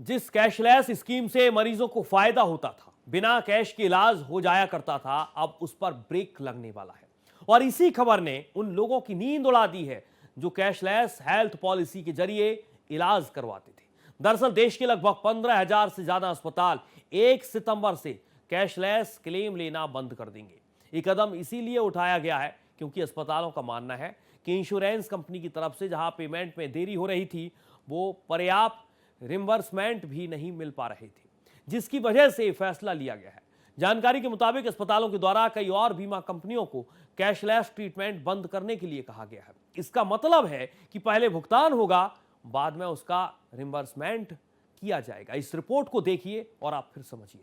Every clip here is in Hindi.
जिस कैशलेस स्कीम से मरीजों को फायदा होता था, बिना कैश के इलाज हो जाया करता था, अब उस पर ब्रेक लगने वाला है। और इसी खबर ने उन लोगों की नींद उड़ा दी है जो कैशलेस हेल्थ पॉलिसी के जरिए इलाज करवाते थे। दरअसल देश के लगभग 15,000 से ज्यादा अस्पताल 1 सितंबर से कैशलेस क्लेम लेना बंद कर देंगे। ये कदम इसीलिए उठाया गया है क्योंकि अस्पतालों का मानना है कि इंश्योरेंस कंपनी की तरफ से जहां पेमेंट में देरी हो रही थी, वो पर्याप्त रिम्बर्समेंट भी नहीं मिल पा रहे थे, जिसकी वजह से फैसला लिया गया है। जानकारी के मुताबिक अस्पतालों के द्वारा कई और बीमा कंपनियों को कैशलेस ट्रीटमेंट बंद करने के लिए कहा गया है। इसका मतलब है कि पहले भुगतान होगा, बाद में उसका रिम्बर्समेंट किया जाएगा। इस रिपोर्ट को देखिए और आप फिर समझिए।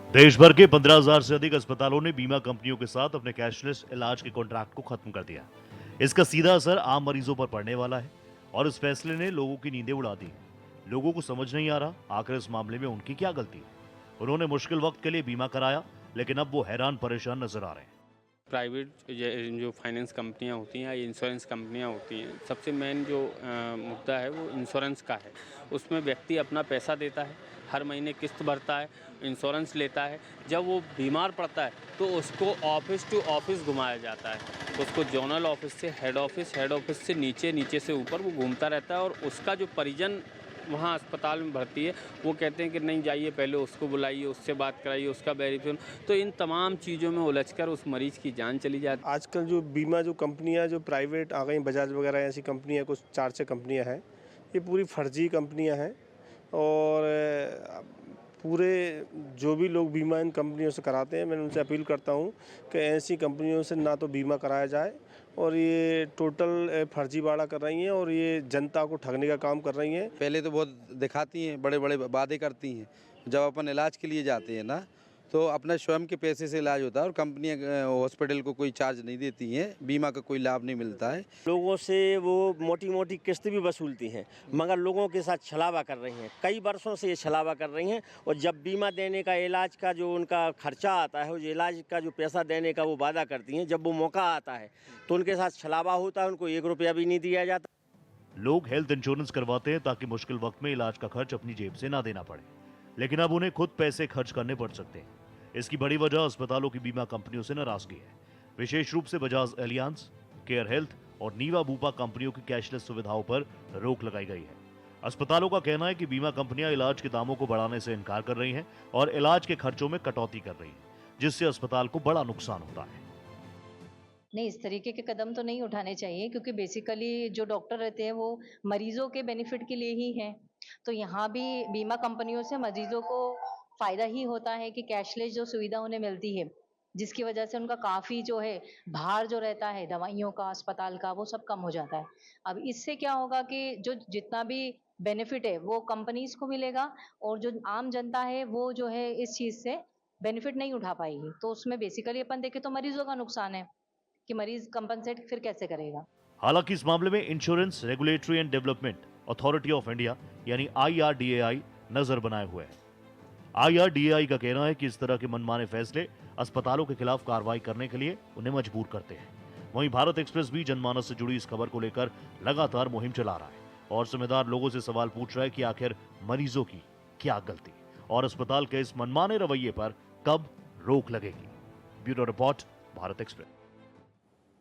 देश भर के 15,000 से अधिक अस्पतालों ने बीमा कंपनियों के साथ अपने कैशलेस इलाज के कॉन्ट्रैक्ट को खत्म कर दिया। इसका सीधा असर आम मरीजों पर पड़ने वाला है और इस फैसले ने लोगों की नींदें उड़ा दी। लोगों को समझ नहीं आ रहा आखिर इस मामले में उनकी क्या गलती है। उन्होंने मुश्किल वक्त के लिए बीमा कराया, लेकिन अब वो हैरान परेशान नजर आ रहे हैं। प्राइवेट जो फाइनेंस कंपनियां होती हैं या इंश्योरेंस कंपनियां होती हैं, सबसे मेन जो मुद्दा है वो इंश्योरेंस का है। उसमें व्यक्ति अपना पैसा देता है, हर महीने किस्त भरता है, इंश्योरेंस लेता है। जब वो बीमार पड़ता है तो उसको ऑफिस टू ऑफिस घुमाया जाता है। उसको जोनल ऑफिस से हेड ऑफिस से नीचे से ऊपर वो घूमता रहता है और उसका जो परिजन वहाँ अस्पताल में भर्ती है वो कहते हैं कि नहीं जाइए, पहले उसको बुलाइए, उससे बात कराइए, उसका वेरिफिकेशन। तो इन तमाम चीज़ों में उलझकर उस मरीज़ की जान चली जाती है। आजकल जो बीमा जो कंपनियां जो प्राइवेट आ गई, बजाज वगैरह ऐसी कंपनियां, कुछ 4-6 कंपनियां हैं, ये पूरी फर्जी कंपनियां हैं। और पूरे जो भी लोग बीमा इन कंपनियों से कराते हैं, मैं उनसे अपील करता हूं कि ऐसी कंपनियों से ना तो बीमा कराया जाए और ये टोटल फर्जीवाड़ा कर रही हैं और ये जनता को ठगने का काम कर रही हैं। पहले तो बहुत दिखाती हैं, बड़े बड़े वादे करती हैं। जब अपन इलाज के लिए जाते हैं ना, तो अपना स्वयं के पैसे से इलाज होता है और कंपनियां हॉस्पिटल को कोई चार्ज नहीं देती हैं, बीमा का कोई लाभ नहीं मिलता है। लोगों से वो मोटी मोटी किस्त भी वसूलती हैं, मगर लोगों के साथ छलावा कर रही हैं। कई वर्षों से ये छलावा कर रही हैं और जब बीमा देने का, इलाज का जो उनका खर्चा आता है, वो इलाज का जो पैसा देने का वो वादा करती हैं, जब वो मौका आता है तो उनके साथ छलावा होता है, उनको 1 रुपया भी नहीं दिया जाता। लोग हेल्थ इंश्योरेंस करवाते हैं ताकि मुश्किल वक्त में इलाज का खर्च अपनी जेब से ना देना पड़े, लेकिन अब उन्हें खुद पैसे खर्च करने पड़ सकते हैं। इसकी बड़ी वजह अस्पतालों की बीमा कंपनियों से नाराजगी है। विशेष रूप से बजाज एलियांस, केयर हेल्थ और नीवा बूपा कंपनियों की कैशलेस सुविधाओं पर रोक लगाई गई है। अस्पतालों का कहना है कि बीमा कंपनियां इलाज के दामों को बढ़ाने से इनकार कर रही हैं और इलाज के खर्चों में कटौती कर रही हैं, जिससे अस्पताल को बड़ा नुकसान होता है। नहीं, इस तरीके के कदम तो नहीं उठाने चाहिए क्योंकि बेसिकली जो डॉक्टर रहते हैं वो मरीजों के बेनिफिट के लिए ही हैं। तो यहाँ भी बीमा कंपनियों से मरीजों को फायदा ही होता है कि कैशलेस जो सुविधा उन्हें मिलती है, जिसकी वजह से उनका काफ़ी जो है भार जो रहता है दवाइयों का, अस्पताल का, वो सब कम हो जाता है। अब इससे क्या होगा कि जो जितना भी बेनिफिट है वो कंपनीज़ को मिलेगा और जो आम जनता है वो जो है इस चीज़ से बेनिफिट नहीं उठा पाएगी। तो उसमें बेसिकली अपन देखें तो मरीजों का नुकसान है कि मरीज कंपनसेट फिर कैसे करेगा। हालांकि इस मामले में insurance regulatory and development authority of India यानी IRDAI नजर बनाए हुए है। IRDAI का कहना है कि इस तरह के मनमाने फैसले अस्पतालों के खिलाफ कार्रवाई करने के लिए उन्हें मजबूर करते हैं। वहीं भारत एक्सप्रेस भी जनमानस से जुड़ी इस खबर को लेकर लगातार मुहिम चला रहा है और जिम्मेदार लोगों से सवाल पूछ रहा है कि आखिर मरीजों की क्या गलती और अस्पताल के इस मनमाने रवैये पर कब रोक लगेगी। Bureau report, Bharat express.